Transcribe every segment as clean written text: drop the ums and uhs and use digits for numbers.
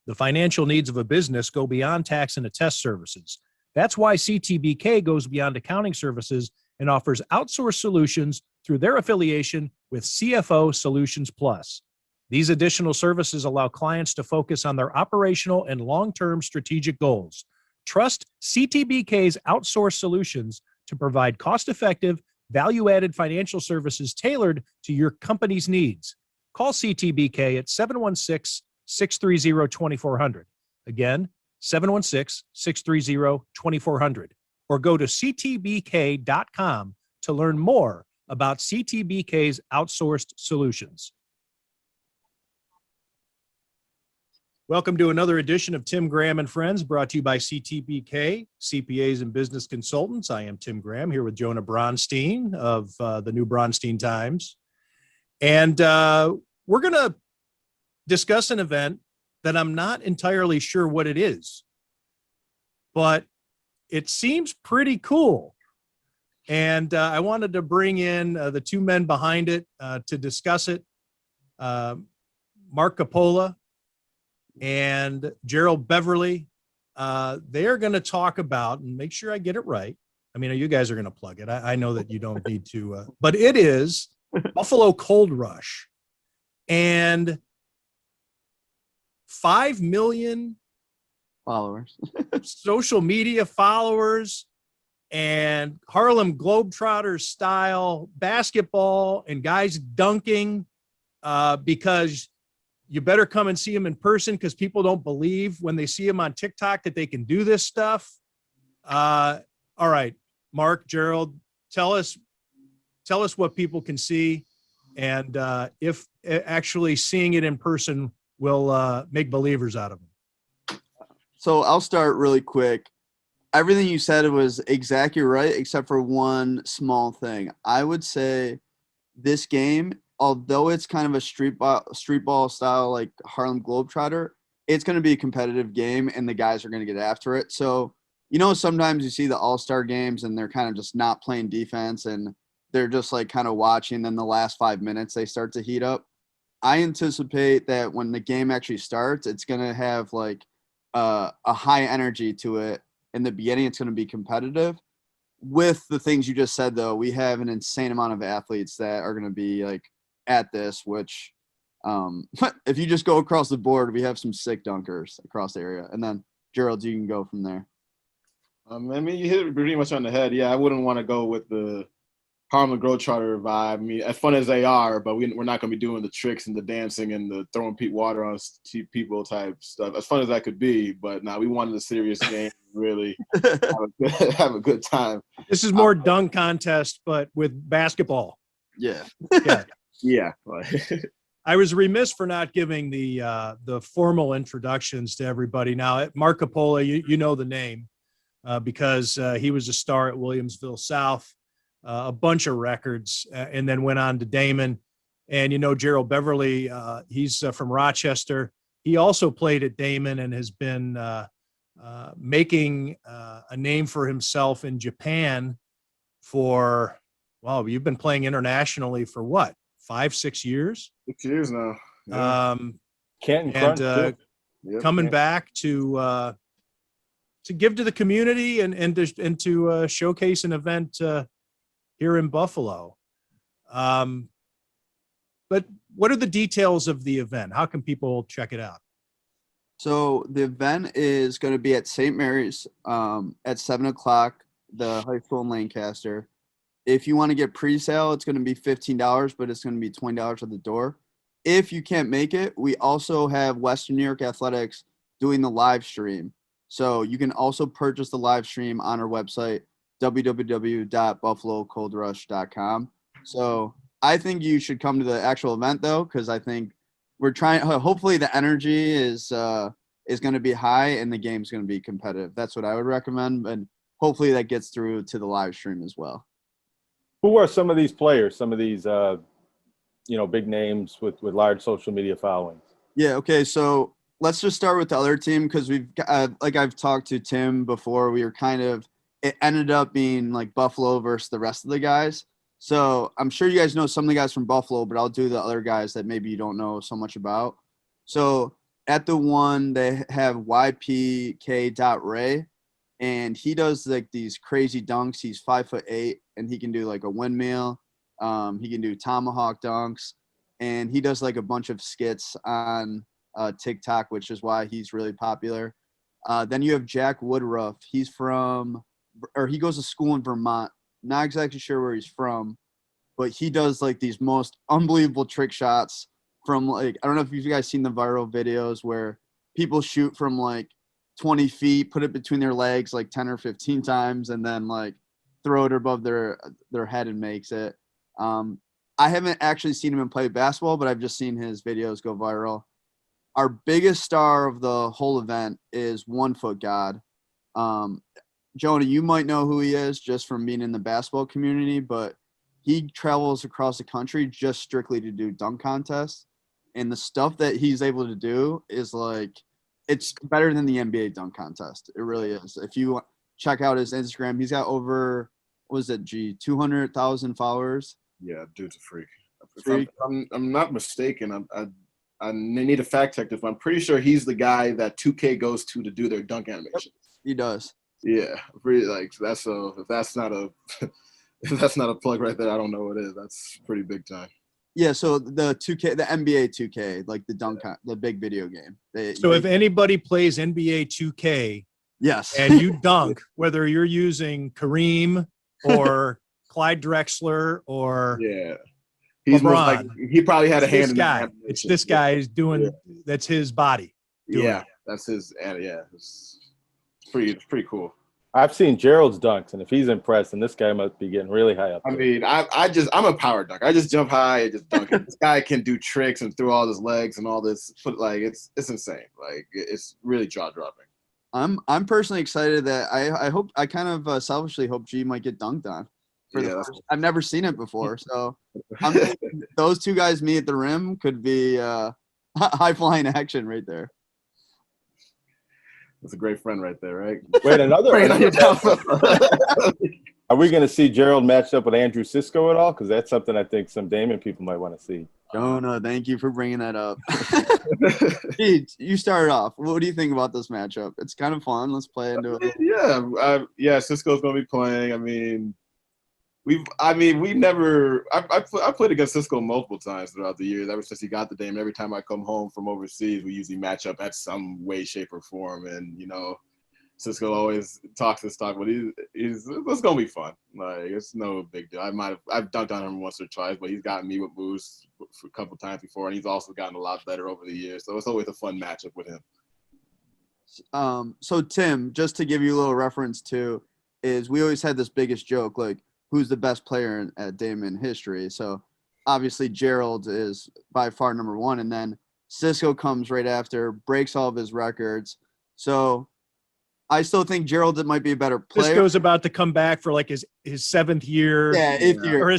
The financial needs of a business go beyond tax and attest services. That's why CTBK goes beyond accounting services and offers outsourced solutions through their affiliation with CFO Solutions Plus. These additional services allow clients to focus on their operational and long-term strategic goals. Trust CTBK's outsourced solutions to provide cost-effective, value-added financial services tailored to your company's needs. Call CTBK at 716-630-2400. Again, 716-630-2400. Or go to ctbk.com to learn more about CTBK's outsourced solutions. Welcome to another edition of Tim Graham and Friends, brought to you by CTBK, CPAs and Business Consultants. I am Tim Graham, here with Jonah Bronstein of the New Bronstein Times. And we're going to discuss an event that I'm not entirely sure what it is, but it seems pretty cool. And I wanted to bring in the two men behind it to discuss it, Mark Coppola and Gerald Beverly. They are going to talk about, and make sure I get it right. I mean, you guys are going to plug it. I know that you don't need to, but it is Buffalo Cold Rush. And 5 million followers, social media followers, and Harlem Globetrotters style basketball and guys dunking because you better come and see them in person because people don't believe when they see them on TikTok that they can do this stuff. All right, Mark, Gerald, tell us what people can see, and if actually seeing it in person will make believers out of them. So I'll start really quick. Everything you said was exactly right, except for one small thing. I would say this game, although it's kind of a street ball style like Harlem Globetrotter, it's going to be a competitive game, and the guys are going to get after it. So, sometimes you see the all-star games, and they're kind of just not playing defense, and they're just like kind of watching. Then the last 5 minutes, they start to heat up. I anticipate that when the game actually starts, it's going to have like a high energy to it. In the beginning, it's going to be competitive. With the things you just said, though, we have an insane amount of athletes that are going to be like at this, which if you just go across the board, we have some sick dunkers across the area. And then, Gerald, you can go from there. I mean, you hit it pretty much on the head. Yeah, I wouldn't want to go with the Harlem Globetrotter vibe. I mean, as fun as they are, but we're not going to be doing the tricks and the dancing and the throwing water on people type stuff. As fun as that could be, but now we wanted a serious game, really have a good time. This is more dunk contest, but with basketball. Yeah. Yeah. I was remiss for not giving the formal introductions to everybody. Now, Mark Coppola, you know the name because he was a star at Williamsville South. A bunch of records, and then went on to Damon. And, Gerald Beverly, he's from Rochester. He also played at Damon and has been making a name for himself in Japan for, you've been playing internationally for what, 5-6 years? 6 years now. Yeah. Coming back to give to the community and to showcase an event here in Buffalo. But what are the details of the event? How can people check it out? So the event is going to be at St. Mary's at 7 o'clock, the high school in Lancaster. If you want to get pre-sale, it's going to be $15, but it's going to be $20 at the door. If you can't make it, we also have Western New York Athletics doing the live stream. So you can also purchase the live stream on our website, www.buffalocoldrush.com. So I think you should come to the actual event, though, because I think we're trying. Hopefully, the energy is going to be high and the game's going to be competitive. That's what I would recommend, and hopefully that gets through to the live stream as well. Who are some of these players? Some of these, big names with large social media followings. Yeah. Okay. So let's just start with the other team because we've like I've talked to Tim before. We were it ended up being like Buffalo versus the rest of the guys. So I'm sure you guys know some of the guys from Buffalo, but I'll do the other guys that maybe you don't know so much about. So at the one they have YPK.Ray, and he does like these crazy dunks. He's 5'8", and he can do like a windmill. He can do tomahawk dunks, and he does like a bunch of skits on TikTok, which is why he's really popular. Then you have Jack Woodruff. He goes to school in Vermont. Not exactly sure where he's from, but he does like these most unbelievable trick shots from like, I don't know if you guys seen the viral videos where people shoot from like 20 feet, put it between their legs like 10 or 15 times, and then like throw it above their head and makes it. I haven't actually seen him play basketball, but I've just seen his videos go viral. Our biggest star of the whole event is 1 Foot God. Jonah, you might know who he is just from being in the basketball community, but he travels across the country just strictly to do dunk contests. And the stuff that he's able to do is like, it's better than the NBA dunk contest. It really is. If you check out his Instagram, he's got over, 200,000 followers. Yeah, dude's a freak. If I'm not mistaken, I need a fact check this, but I'm pretty sure he's the guy that 2K goes to do their dunk animations. He does. Yeah, really, like that's if that's not a if that's not a plug right there, I don't know what is. That's pretty big time. Yeah, so the NBA 2K, like the big video game. If anybody plays NBA 2K, yes, and you dunk, whether you're using Kareem or Clyde Drexler or he's LeBron, he probably had a hand in guy. It's this guy is doing that's his body. That's his. Yeah, it's pretty cool. I've seen Gerald's dunks, and if he's impressed, then this guy must be getting really high up there. I mean, I'm a power dunk. I just jump high and just dunk it. This guy can do tricks and through all his legs and all this. Like it's insane. Like it's really jaw dropping. I'm personally excited that I kind of selfishly hope G might get dunked on. I've never seen it before, so I'm thinking those two guys meet at the rim could be high flying action right there. That's a great friend right there, right? Wait, another. Are we going to see Gerald matched up with Andrew Cisco at all? Because that's something I think some Damon people might want to see. Jonah, thank you for bringing that up. Pete, you started off. What do you think about this matchup? It's kind of fun. Let's play into it. Yeah, Cisco's going to be playing. I mean, I played against Cisco multiple times throughout the years. Ever since he got the Dame, every time I come home from overseas, we usually match up at some way, shape, or form. And Cisco always talks this talk, but it's gonna be fun. Like it's no big deal. I've dunked on him once or twice, but he's gotten me with moves a couple times before, and he's also gotten a lot better over the years. So it's always a fun matchup with him. So Tim, just to give you a little reference to, is we always had this biggest joke like, who's the best player at Damon history? So obviously Gerald is by far number one, and then Cisco comes right after, breaks all of his records. So I still think Gerald might be a better player. Cisco's about to come back for like his 7th year. Yeah, 8th year. Or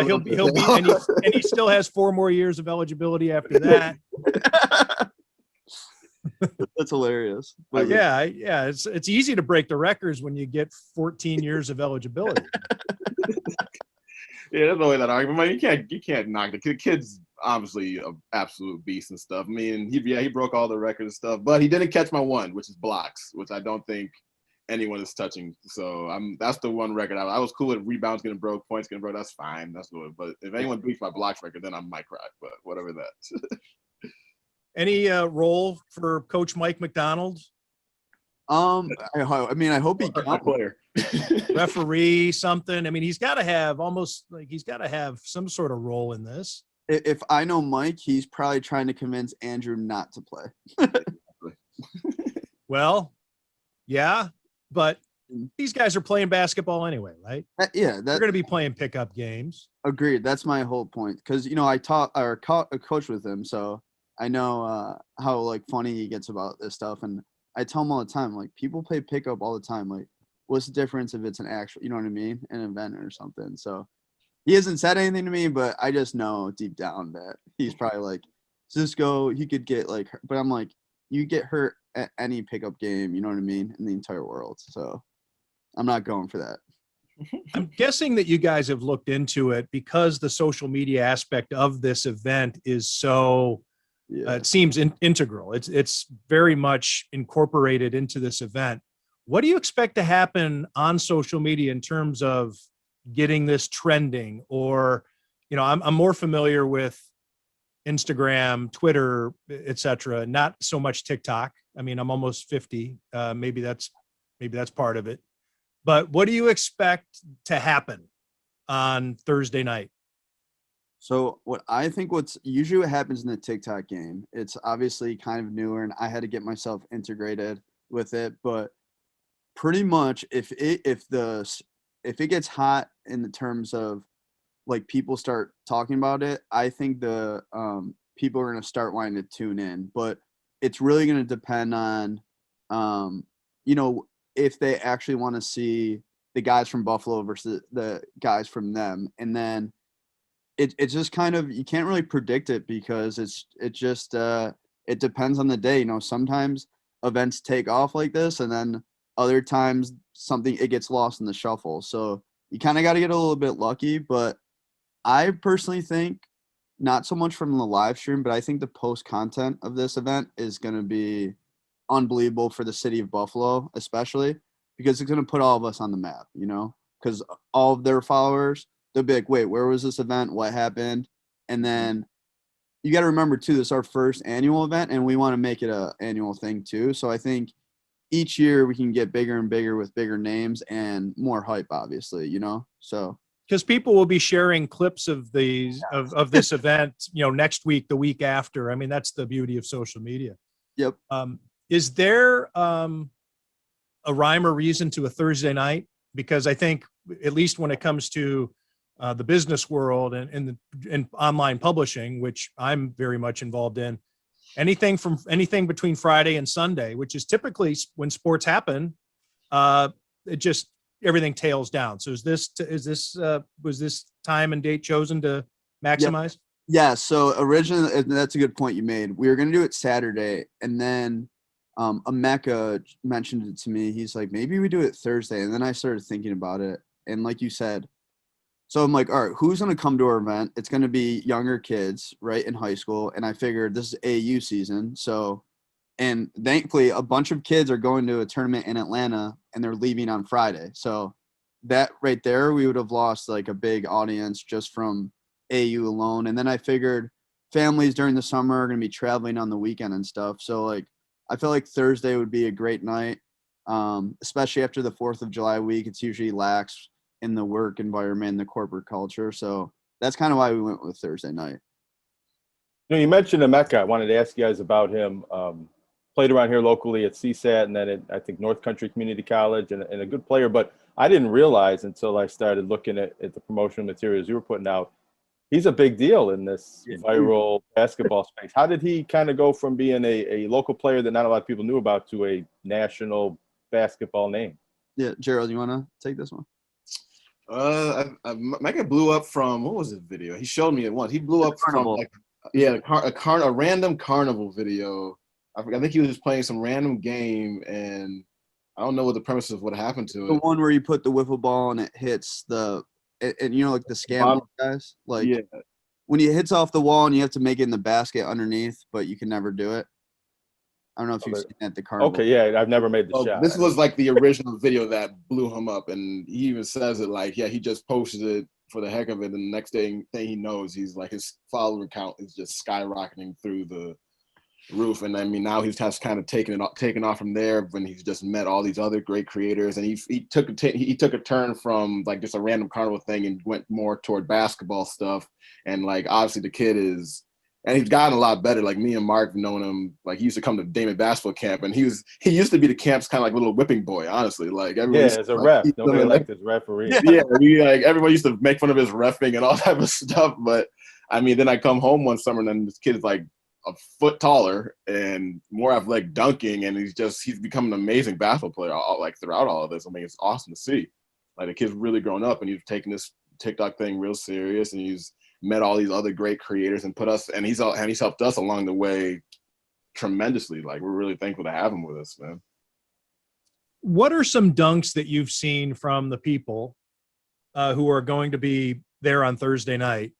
he'll be and he still has 4 more years of eligibility after that. That's hilarious. But yeah, it's easy to break the records when you get 14 years of eligibility. Yeah, there's no way that argument. I mean, you can't knock the kid's obviously an absolute beast and stuff. I mean, he broke all the records and stuff, but he didn't catch my one, which is blocks, which I don't think anyone is touching. So that's the one record. I was cool with rebounds getting broke, points getting broke. That's fine. That's good. But if anyone beats my blocks record, then I might cry. But whatever that. Any role for Coach Mike McDonald? I hope he my player. Referee, something. I mean, he's got to have some sort of role in this. If I know Mike, he's probably trying to convince Andrew not to play. Well, yeah, but these guys are playing basketball anyway, right? They're going to be playing pickup games. Agreed. That's my whole point. Because I coach with him, so I know how like funny he gets about this stuff, and I tell him all the time, like people play pickup all the time. Like, what's the difference if it's an actual, you know what I mean, an event or something? So he hasn't said anything to me, but I just know deep down that he's probably like, Cisco, he could get like, but I'm like, you get hurt at any pickup game, you know what I mean, in the entire world. So I'm not going for that. I'm guessing that you guys have looked into it because the social media aspect of this event is so Yeah. It seems integral. It's very much incorporated into this event. What do you expect to happen on social media in terms of getting this trending? Or, I'm more familiar with Instagram, Twitter, etc. Not so much TikTok. I mean, I'm almost 50. Maybe that's part of it. But what do you expect to happen on Thursday night? So what's usually what happens in the TikTok game, it's obviously kind of newer and I had to get myself integrated with it, but pretty much if it gets hot in the terms of like people start talking about it, I think the people are going to start wanting to tune in, but it's really going to depend on if they actually want to see the guys from Buffalo versus the guys from them. And then it's just kind of, you can't really predict it because it depends on the day. Sometimes events take off like this, and then other times it gets lost in the shuffle. So you kind of got to get a little bit lucky. But I personally think not so much from the live stream, but I think the post content of this event is going to be unbelievable for the city of Buffalo, especially because it's going to put all of us on the map, because all of their followers, they'll be like, wait, where was this event? What happened? And then you got to remember too, this is our first annual event and we want to make it an annual thing too. So I think each year we can get bigger and bigger with bigger names and more hype, obviously, so. Because people will be sharing clips of these of this event, next week, the week after. I mean, that's the beauty of social media. Yep. Is there a rhyme or reason to a Thursday night? Because I think, at least when it comes to the business world and online publishing, which I'm very much involved in, anything between Friday and Sunday, which is typically when sports happen, everything tails down. So was this time and date chosen to maximize? Yep. Yeah. So originally, that's a good point you made. We were going to do it Saturday, and then Emeka mentioned it to me. He's like, maybe we do it Thursday. And then I started thinking about it. And like you said, so I'm like, all right, who's going to come to our event? It's going to be younger kids, right, in high school. And I figured this is AAU season. So, and thankfully, a bunch of kids are going to a tournament in Atlanta and they're leaving on Friday. So that right there, we would have lost like a big audience just from AAU alone. And then I figured families during the summer are going to be traveling on the weekend and stuff. So like, I feel like Thursday would be a great night, especially after the 4th of July week. It's usually lax in the work environment, the corporate culture. So that's kind of why we went with Thursday night. You mentioned Emeka. I wanted to ask you guys about him. Played around here locally at CSAT and then at, I think, North Country Community College, and a good player. But I didn't realize until I started looking at the promotional materials you were putting out, he's a big deal in this viral basketball space. How did he kind of go from being a local player that not a lot of people knew about to a national basketball name? Yeah, Gerald, you want to take this one? Micah blew up from, what was his video? He showed me it once. He blew up from a random carnival video. I think he was just playing some random game, and I don't know what the premise of what happened to it. The one where you put the wiffle ball and it hits like the scam guys, like when it hits off the wall and you have to make it in the basket underneath, but you can never do it. I don't know if you've seen that at the carnival. Okay, yeah, I've never made the shot. This was like the original video that blew him up, and he even says it like, he just posted it for the heck of it, and the next thing he knows, he's like, his follower count is just skyrocketing through the roof. And I mean, now he's just kind of taken off from there when he's just met all these other great creators, and he took a turn from like just a random carnival thing and went more toward basketball stuff. And like, obviously the kid is, and he's gotten a lot better. Like me and Mark have known him, like he used to come to Damon basketball camp, and he used to be the camp's kind of like little whipping boy, honestly. Like as a ref, nobody liked his referee. Like everybody used to make fun of his reffing and all type of stuff. But I mean, then I come home one summer and then this kid is like a foot taller and more athletic dunking, and he's become an amazing basketball player like throughout all of this. I mean, it's awesome to see. Like the kid's really grown up, and he's taking this TikTok thing real serious, and he's met all these other great creators and he's helped us along the way tremendously. Like we're really thankful to have him with us, man. What are some dunks that you've seen from the people who are going to be there on Thursday night?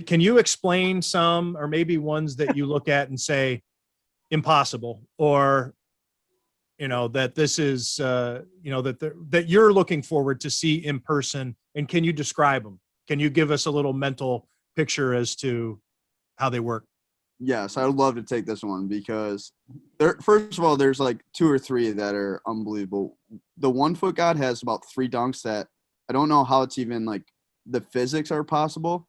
can you explain some, or maybe ones that you look at and say impossible, or that this is that you're looking forward to see in person, and can you describe them? Can you give us a little mental picture as to how they work? Yes, I would love to take this one because first of all, there's like 2 or 3 that are unbelievable. The 1-foot God has about 3 dunks that I don't know how it's even like the physics are possible.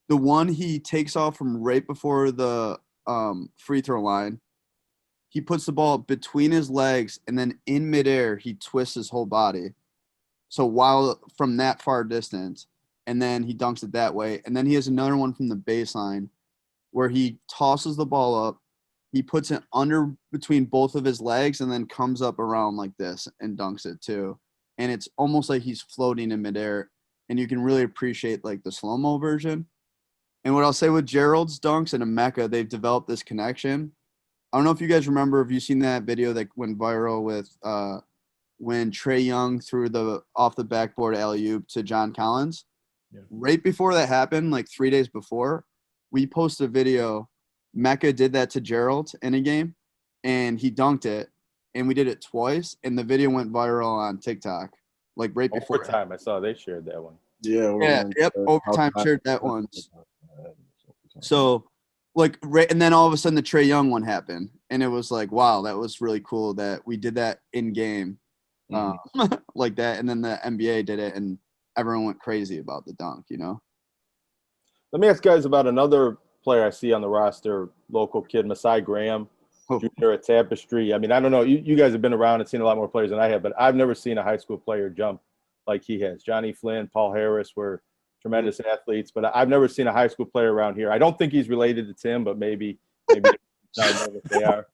The one he takes off from right before the free throw line. He puts the ball between his legs, and then in midair, he twists his whole body. So while from that far distance, and then he dunks it that way. And then he has another one from the baseline where he tosses the ball up. He puts it under between both of his legs and then comes up around like this and dunks it too. And it's almost like he's floating in midair, and you can really appreciate like the slow-mo version. And what I'll say with Gerald's dunks and Emeka, they've developed this connection. I don't know if you guys remember, have you seen that video that went viral with when Trae Young threw the off the backboard alley-oop to John Collins? Yeah. Right before that happened, like 3 days before, we posted a video. Mecca did that to Gerald in a game, and he dunked it, and we did it twice, and the video went viral on TikTok, like right before. Overtime, I saw they shared that one. Yeah, yep, overtime shared that one. So, like, right, and then all of a sudden the Trae Young one happened, and it was like, wow, that was really cool that we did that in game, like that, and then the NBA did it, and everyone went crazy about the dunk, Let me ask guys about another player I see on the roster, local kid, Masai Graham, junior at Tapestry. I mean, I don't know. You guys have been around and seen a lot more players than I have, but I've never seen a high school player jump like he has. Johnny Flynn, Paul Harris were tremendous athletes, but I've never seen a high school player around here. I don't think he's related to Tim, but maybe I know that they are.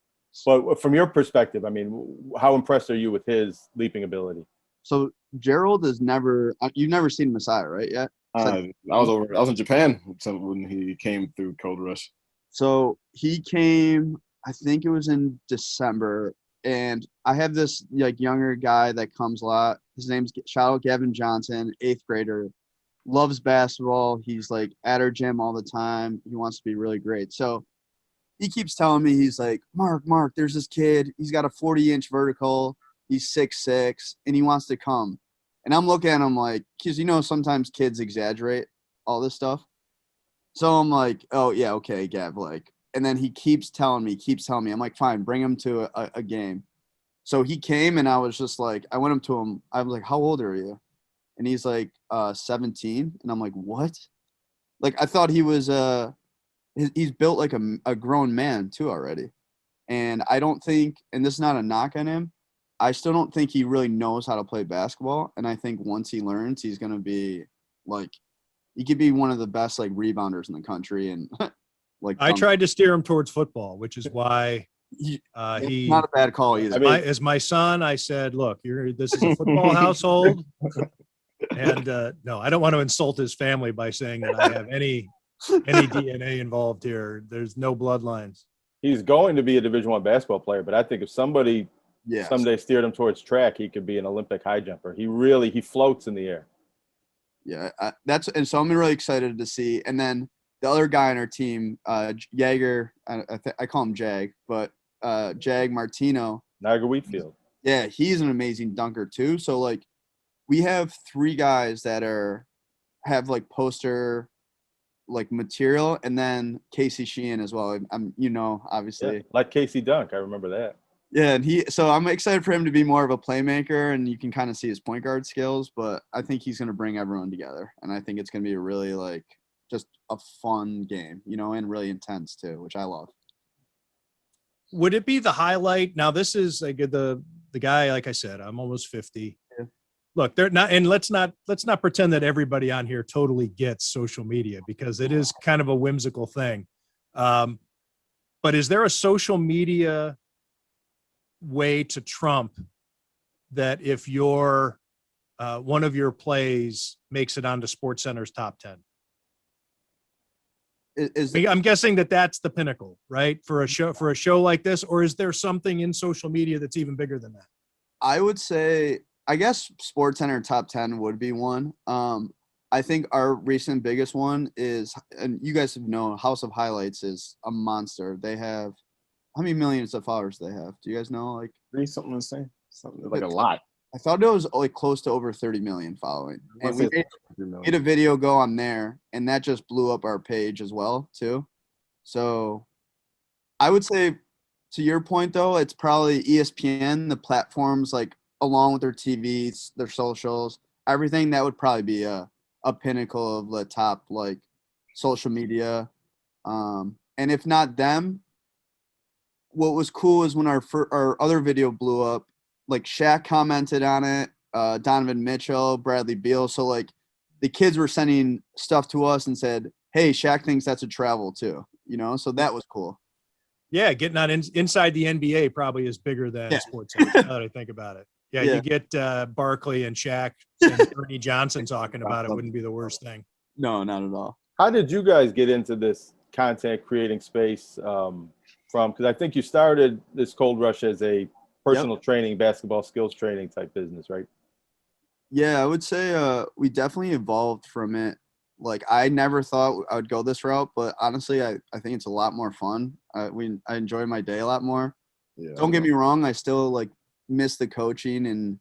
But from your perspective, I mean, how impressed are you with his leaping ability? So Gerald is never – you've never seen Masai, right, yet? I was in Japan when he came through Cold Rush. So he came, I think it was in December, and I have this like younger guy that comes a lot. His name's shout out Gavin Johnson, 8th grader, loves basketball. He's like at our gym all the time. He wants to be really great. So he keeps telling me, he's like, Mark, there's this kid. He's got a 40-inch vertical. He's 6'6", and he wants to come. And I'm looking at him like, because sometimes kids exaggerate all this stuff. So I'm like, oh yeah, okay, Gav, like, and then he keeps telling me. I'm like, fine, bring him to a game. So he came, and I was just like, I went up to him. I was like, how old are you? And he's like, 17. And I'm like, what? Like, I thought he was, he's built like a grown man too already. And I don't think, and this is not a knock on him, I still don't think he really knows how to play basketball. And I think once he learns, he's going to be like, he could be one of the best like rebounders in the country. And like, I tried to steer him towards football, which is why he not a bad call either. as my son, I said, look, this is a football household. And no, I don't want to insult his family by saying that I have any DNA involved here. There's no bloodlines. He's going to be a Division I basketball player, but I think if somebody someday steered him towards track, he could be an Olympic high jumper. He floats in the air. Yeah, and so I'm really excited to see. And then the other guy on our team, Jaeger, I call him Jag, but Jag Martino. Niagara Wheatfield. Yeah, he's an amazing dunker too. So like, we have 3 guys that have like poster like material, and then Casey Sheehan as well. Obviously. Yeah, like Casey Dunk, I remember that. Yeah, and so I'm excited for him to be more of a playmaker, and you can kind of see his point guard skills, but I think he's going to bring everyone together, and I think it's going to be a really like just a fun game, and really intense too, which I love. Would it be the highlight? Now this is like the guy, like I said, I'm almost 50. Yeah. Look, they're not, and let's not pretend that everybody on here totally gets social media, because it is kind of a whimsical thing. But is there a social media way to trump that if your one of your plays makes it onto SportsCenter's top 10? I'm guessing that's the pinnacle, right? For a show like this, or is there something in social media that's even bigger than that? I would say, I guess SportsCenter top 10 would be one. But I think our recent biggest one is, and you guys have known, House of Highlights is a monster. They have, how many millions of followers they have? Do you guys know? Like, Something insane. Something like a lot. I thought it was like close to over 30 million following. And we made It a video go on there, and that just blew up our page as well, too. So I would say, to your point, though, it's probably ESPN, the platforms, like along with their TVs, their socials, everything. That would probably be a pinnacle of the top, like, social media. And if not them, what was cool is when our other video blew up, like Shaq commented on it, Donovan Mitchell, Bradley Beal. So like the kids were sending stuff to us and said, "Hey, Shaq thinks that's a travel too," you know. So that was cool. Yeah, getting on inside the NBA probably is bigger than Yeah. sports. Now that I think about it. Yeah, Yeah. you get Barkley and Shaq and Ernie Johnson talking about it wouldn't be the worst thing. No, not at all. How did you guys get into this content creating space because I think you started this Cold Rush as a personal training, basketball skills training type business, right? Yeah, I would say we definitely evolved from it. Like, I never thought I would go this route, but honestly, I think it's a lot more fun. I enjoy my day a lot more. Yeah. Don't get me wrong, I still like miss the coaching, and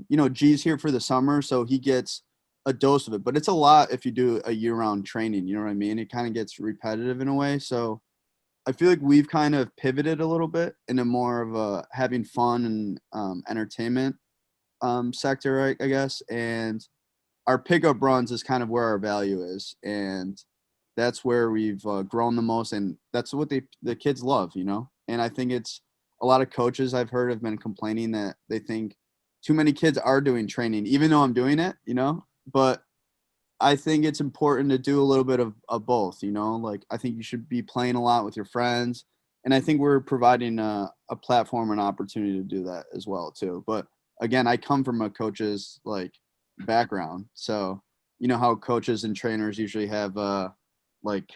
you know, G's here for the summer, so he gets a dose of it. But it's a lot if you do a year-round training. You know what I mean? It kind of gets repetitive in a way. So I feel like we've kind of pivoted a little bit into more of a having fun and entertainment sector, I guess. And our pickup runs is kind of where our value is, and that's where we've grown the most, and that's what the kids love, you know. And I think it's a lot of coaches I've heard have been complaining that they think too many kids are doing training, even though I'm doing it, you know. But I think it's important to do a little bit of both, you know. Like, I think you should be playing a lot with your friends, and I think we're providing a platform and opportunity to do that as well too. But again, I come from a coach's like background, so you know how coaches and trainers usually have like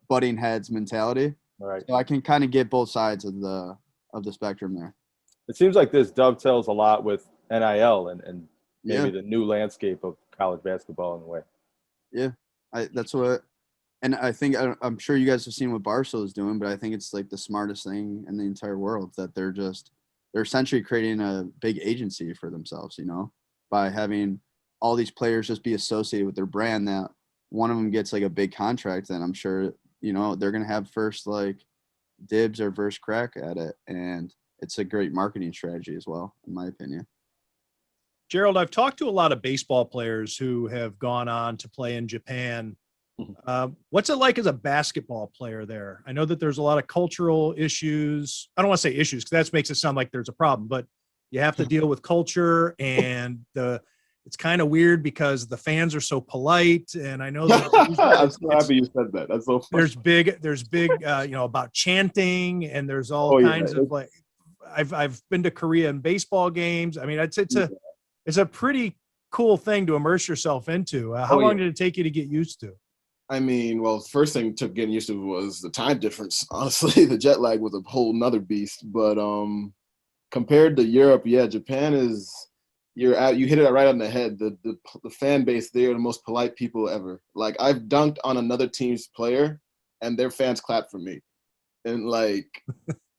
butting heads mentality. All right. So I can kind of get both sides of the spectrum there. It seems like this dovetails a lot with NIL and maybe Yeah. the new landscape of college basketball in a way. Yeah, that's what, and I think I'm sure you guys have seen what Barstool is doing, but I think it's like the smartest thing in the entire world, that they're essentially creating a big agency for themselves, you know, by having all these players just be associated with their brand. That one of them gets like a big contract, then I'm sure, you know, they're gonna have first like dibs or first crack at it, and it's a great marketing strategy as well, in my opinion. Gerald, I've talked to a lot of baseball players who have gone on to play in Japan. What's it like as a basketball player there? I know that there's a lot of cultural issues. I don't want to say issues because that makes it sound like there's a problem, but you have to deal with culture, and it's kind of weird because the fans are so polite. And I know that I'm so happy you said that. That's so funny. there's big, you know, about chanting, and there's all kinds of like, I've been to Korean baseball games. I mean, it's a pretty cool thing to immerse yourself into. How long did it take you to get used to? I mean, well, first thing took getting used to was the time difference. Honestly, the jet lag was a whole nother beast. But compared to Europe, yeah, Japan is you hit it right on the head. The fan base, they're the most polite people ever. Like, I've dunked on another team's player, and their fans clap for me, and like.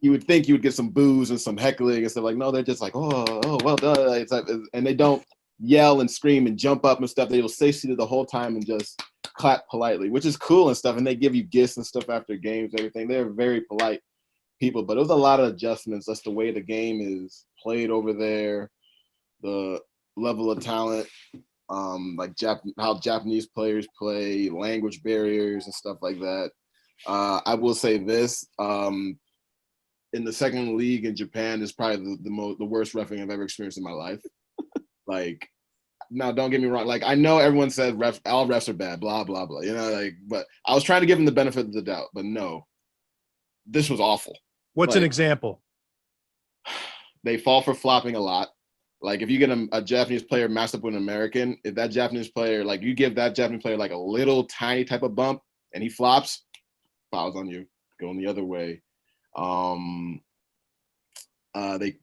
You would think you would get some boos and some heckling and stuff. Like, no, they're just like, oh, well done. And they don't yell and scream and jump up and stuff. They will stay seated the whole time and just clap politely, which is cool and stuff. And they give you gifts and stuff after games and everything. They're very polite people. But it was a lot of adjustments. That's the way the game is played over there, the level of talent, like how Japanese players play, language barriers and stuff like that. I will say this. In the second league in Japan is probably the worst reffing I've ever experienced in my life. Like, now don't get me wrong. Like, I know everyone said all refs are bad, blah, blah, blah, you know, like, but I was trying to give them the benefit of the doubt, but no, this was awful. What's an example? They fall for flopping a lot. Like, if you get a Japanese player matched up with an American, if that Japanese player, like, you give that Japanese player like a little tiny type of bump and he flops, fouls on you, going the other way.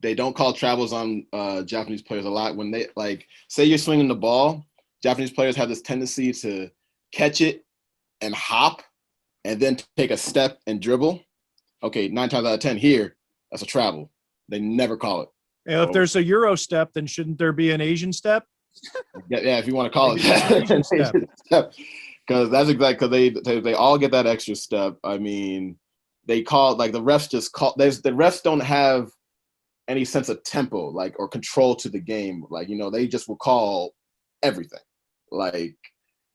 They don't call travels on Japanese players a lot. When they, like, say you're swinging the ball Japanese players have this tendency to catch it and hop and then take a step and dribble. Okay, 9 times out of 10 here, that's a travel. They never call it. If there's a Euro step, then shouldn't there be an Asian step? Yeah, if you want to call it Maybe it's an Asian step. that. Because that's exactly because they all get that extra step. I mean, they call like the refs just call. The refs don't have any sense of tempo, like, or control to the game. Like, they just will call everything. Like,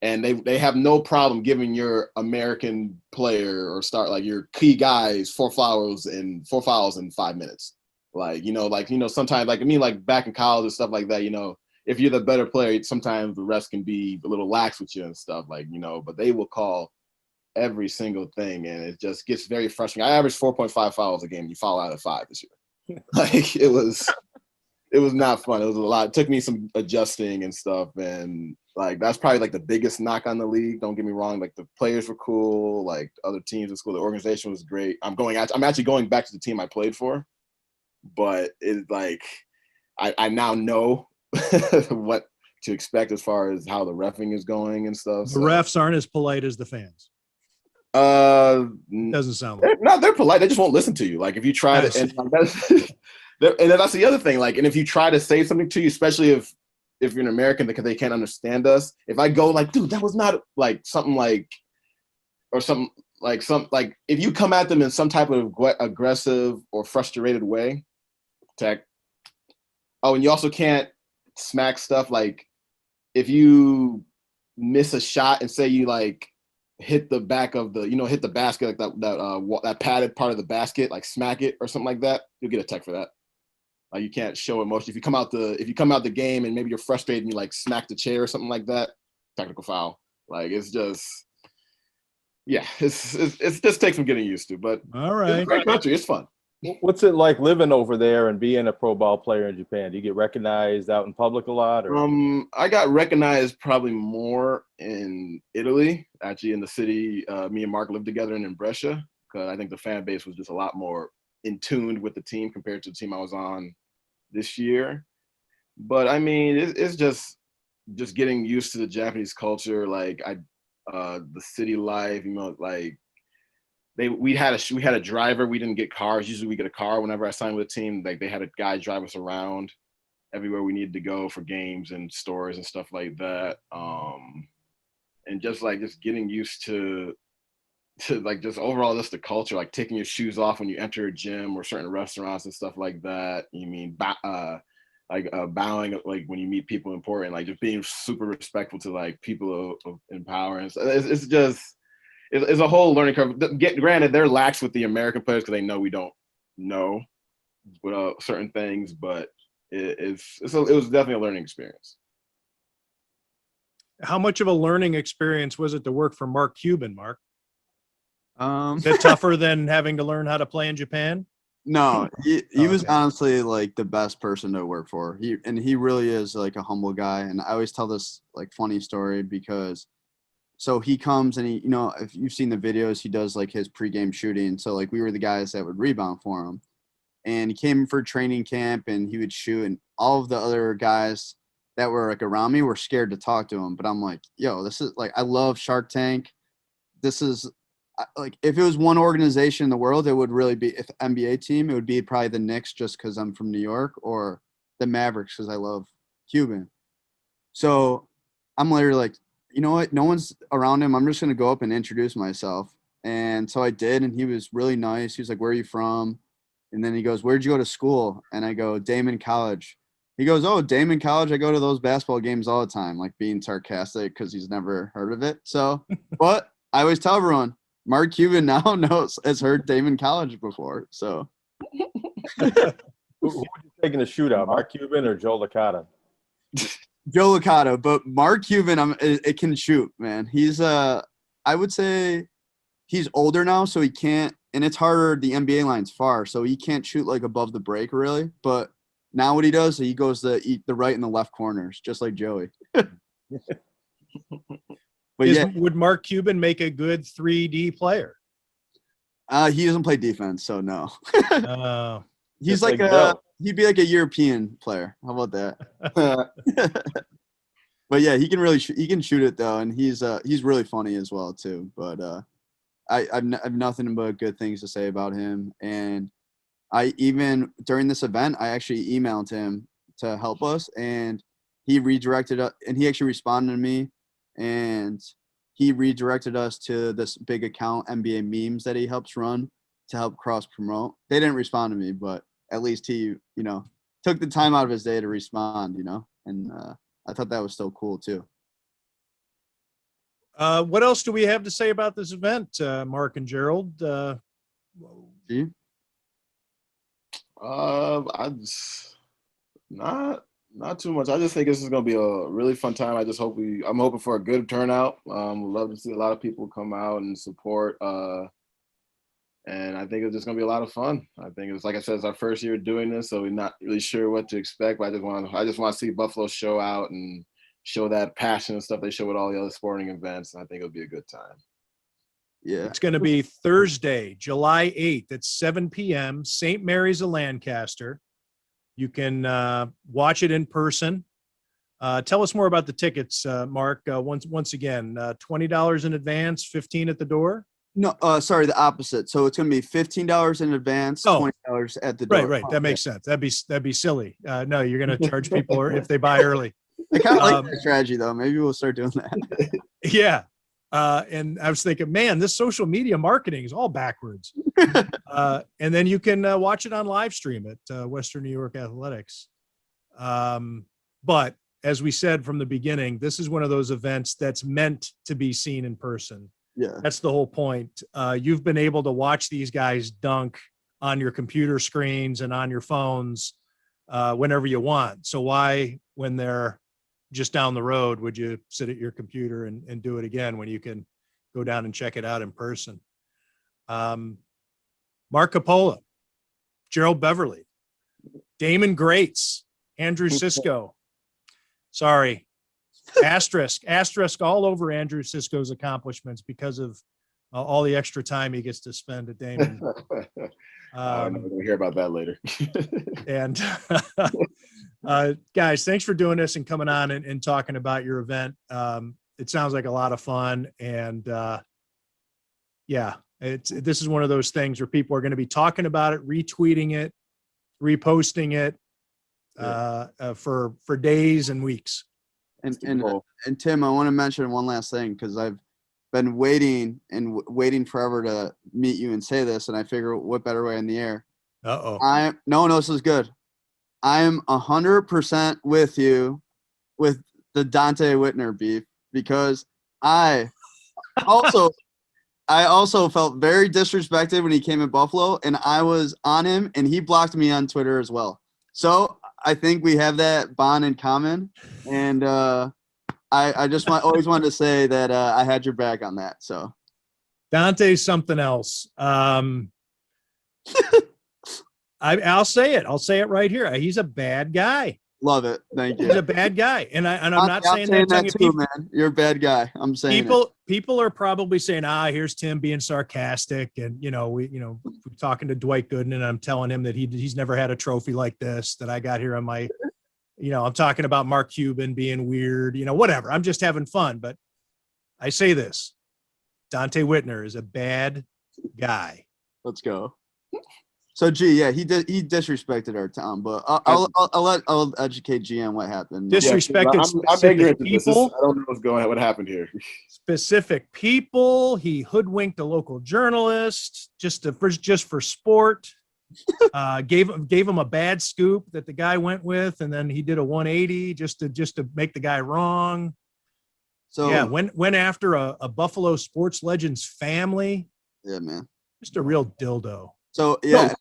and they have no problem giving your American player or start like your key guys 4 fouls in 5 minutes. Sometimes like back in college and stuff like that, if you're the better player, sometimes the refs can be a little lax with you and stuff but they will call every single thing. And it just gets very frustrating. I averaged 4.5 fouls a game. You foul out of 5 this year. Like it was not fun. It was a lot. It took me some adjusting and stuff. And like, that's probably like the biggest knock on the league. Don't get me wrong. Like the players were cool. Like other teams in school, the organization was great. I'm actually going back to the team I played for, but it's like, I now know what to expect as far as how the reffing is going and stuff. The refs aren't as polite as the fans. Doesn't sound like. They're polite. They just won't listen to you. Like if you try to, and that's the other thing. Like, and if you try to say something to you, especially if you're an American, because they can't understand us. If I go like, dude, that was not like something like, or something like if you come at them in some type of aggressive or frustrated way, and you also can't smack stuff like if you miss a shot and say you like hit the back of the hit the basket like that padded part of the basket, like smack it or something like that, you'll get a tech for that. Like you can't show emotion. If you come out the game and maybe you're frustrated and you like smack the chair or something like that, technical foul. Like it's just it's just takes some getting used to, but all right, it's a great country. It's fun. What's it like living over there and being a pro ball player in Japan? Do you get recognized out in public a lot? Or? I got recognized probably more in Italy, actually in the city me and Mark lived together in Brescia, because I think the fan base was just a lot more in tune with the team compared to the team I was on this year. But I mean, it's just getting used to the Japanese culture, like the city life, like we had a driver. We didn't get cars. Usually we get a car whenever I signed with a team. Like they had a guy drive us around everywhere we needed to go for games and stores and stuff like that. And just getting used to like just overall just the culture, like taking your shoes off when you enter a gym or certain restaurants and stuff like that. Bowing like when you meet people important, like just being super respectful to like people in power. And so it's a whole learning curve. Granted, they're lax with the American players because they know we don't know certain things, but it was definitely a learning experience. How much of a learning experience was it to work for Mark Cuban, Mark? Is it Um, tougher than having to learn how to play in Japan? no, he was Okay. honestly like the best person to work for. He really is like a humble guy. And I always tell this like funny story because so he comes and he, if you've seen the videos, he does like his pregame shooting. So like we were the guys that would rebound for him. And he came for training camp and he would shoot, and all of the other guys that were like around me were scared to talk to him. But I'm like, yo, this is like, I love Shark Tank. This is like, if it was one organization in the world, it would really be, if NBA team, it would be probably the Knicks just because I'm from New York, or the Mavericks because I love Cuban. So I'm literally like, you know what? No one's around him. I'm just going to go up and introduce myself. And so I did, and he was really nice. He was like, where are you from? And then he goes, where'd you go to school? And I go, Damon College. He goes, oh, Damon College. I go to those basketball games all the time, like being sarcastic because he's never heard of it. So, but I always tell everyone, Mark Cuban now has heard Damon College before. So Who would you take in a shootout, Mark Cuban or Joe Licata? Joe Licata, but Mark Cuban, it can shoot, man. He's I would say he's older now, so he can't, and it's harder. The NBA line's far, so he can't shoot like above the break really. But now what he does, he goes to the right and the left corners, just like Joey. But Would Mark Cuban make a good 3D player? He doesn't play defense, so no. He's Just like Joe. he'd be like a European player. How about that? But yeah, he can he can shoot it though, and he's really funny as well too. But I've nothing but good things to say about him. And I even during this event, I actually emailed him to help us, and he redirected us, and he actually responded to me, and he redirected us to this big account, NBA Memes, that he helps run to help cross promote. They didn't respond to me, but at least he, took the time out of his day to respond, and I thought that was still cool too. What else do we have to say about this event, Mark and Gerald? Gee? I just not too much. I just think this is gonna be a really fun time. I'm hoping for a good turnout. Would love to see a lot of people come out and support. And I think it's just gonna be a lot of fun. I think it's, like I said, it's our first year doing this, so we're not really sure what to expect. But I just want to see Buffalo show out and show that passion and stuff they show with all the other sporting events. And I think it'll be a good time. Yeah. It's going to be Thursday, July 8th at 7 p.m., St. Mary's of Lancaster. You can watch it in person. Tell us more about the tickets, Mark. Once again, $20 in advance, $15 at the door. No, sorry, the opposite. So it's going to be $15 in advance, $20 at the door. Right. That makes sense. That'd be silly. No, you're going to charge people if they buy early. I kind of like that strategy, though. Maybe we'll start doing that. Yeah. And I was thinking, man, this social media marketing is all backwards. And then you can watch it on live stream at Western New York Athletics. But as we said from the beginning, this is one of those events that's meant to be seen in person. Yeah. That's the whole point. You've been able to watch these guys dunk on your computer screens and on your phones whenever you want. So why, when they're just down the road, would you sit at your computer and do it again when you can go down and check it out in person? Mark Coppola, Gerald Beverly, Damon Grates, Andrew Sisko. Sorry. Asterisk all over Andrew Sisko's accomplishments because of all the extra time he gets to spend at Damon. We're going to hear about that later. And guys, thanks for doing this and coming on and talking about your event. It sounds like a lot of fun. And this is one of those things where people are going to be talking about it, retweeting it, reposting it for days and weeks. And Tim, I want to mention one last thing, because I've been waiting forever to meet you and say this, and I figure what better way in the air. No, this is good. I'm 100% with you with the Dante Whitner beef, because I also felt very disrespected when he came in Buffalo, and I was on him, and he blocked me on Twitter as well. So I think we have that bond in common, and I just always wanted to say that I had your back on that. So Dante's something else. I'll say it. I'll say it right here. He's a bad guy. Love it. Thank you. He's a bad guy, and I'm not saying that too, man. You're a bad guy. I'm saying people are probably saying, here's Tim being sarcastic, and we're talking to Dwight Gooden, and I'm telling him that he's never had a trophy like this that I got here on my, I'm talking about Mark Cuban being weird, whatever. I'm just having fun, but I say this: Dante Whitner is a bad guy. Let's go. So he disrespected our town, but I'll educate G on what happened. Disrespected specific people. I don't know what happened here. Specific people. He hoodwinked a local journalist just for sport. Gave him a bad scoop that the guy went with, and then he did a 180 just to make the guy wrong. So yeah, went after a Buffalo sports legend's family. Yeah, man. Just a real dildo. So yeah,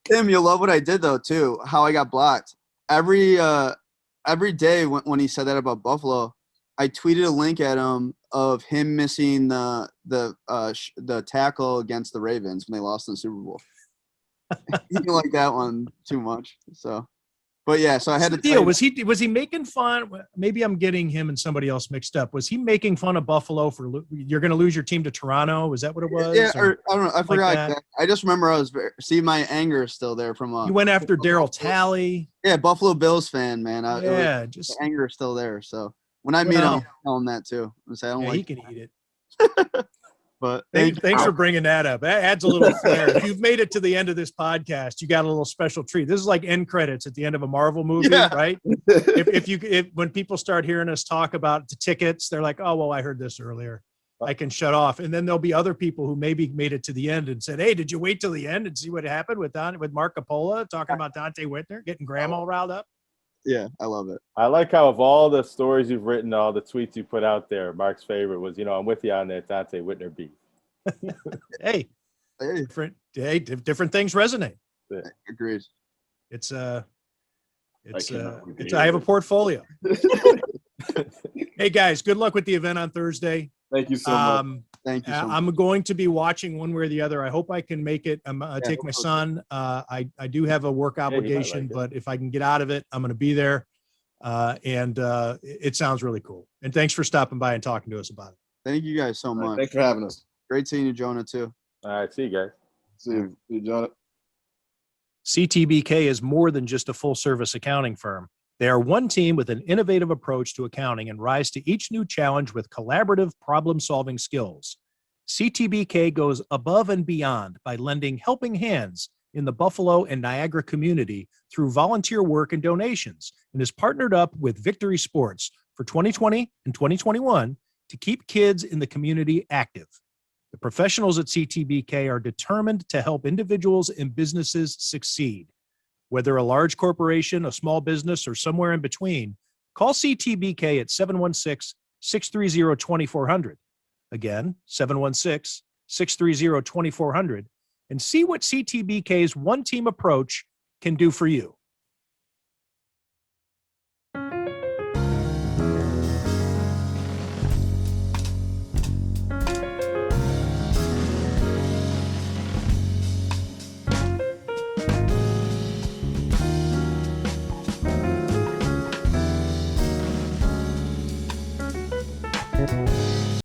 Tim, you'll love what I did though too. How I got blocked every day when he said that about Buffalo. I tweeted a link at him of him missing the tackle against the Ravens when they lost in the Super Bowl. He didn't like that one too much. So But yeah, so I had to deal. tell you, Was he making fun? Maybe I'm getting him and somebody else mixed up. Was he making fun of Buffalo for you're going to lose your team to Toronto? Was that what it was? yeah, or I don't know. I forgot. that? Exactly. I just remember I was see my anger is still there from You went after Daryl Talley. yeah, Buffalo Bills fan, man. Yeah, just the anger is still there. So when I meet him, I'll tell him that too. I say I don't yeah, like he can eat it. but Thanks for bringing that up. That adds a little flair. If you've made it to the end of this podcast, you got a little special treat. This is like end credits at the end of a Marvel movie, right? If when people start hearing us talk about the tickets, they're like, "Oh, well, I heard this earlier. I can shut off." And then there'll be other people who maybe made it to the end and said, "Hey, did you wait till the end and see what happened with Mark Coppola talking about Dante Whitner getting Grandma all riled up?" Yeah, I love it. I like how of all the stories you've written, all the tweets you put out there, Mark's favorite was, I'm with you on that Dante Whitner beef. Hey, different things resonate. Agreed. It's I have a portfolio. Hey guys, good luck with the event on Thursday. Thank you so much. Thank you so much. I'm going to be watching one way or the other. I hope I can make it. Take my son. I do have a work obligation, but if I can get out of it, I'm going to be there. It sounds really cool. And thanks for stopping by and talking to us about it. Thank you guys so much. Thanks for having us. Great seeing you, Jonah, too. All right, see you guys. See you, Jonah. CTBK is more than just a full-service accounting firm. They are one team with an innovative approach to accounting and rise to each new challenge with collaborative problem-solving skills. CTBK goes above and beyond by lending helping hands in the Buffalo and Niagara community through volunteer work and donations, and is partnered up with Victory Sports for 2020 and 2021 to keep kids in the community active. The professionals at CTBK are determined to help individuals and businesses succeed. Whether a large corporation, a small business, or somewhere in between, call CTBK at 716-630-2400. Again, 716-630-2400, and see what CTBK's one-team approach can do for you.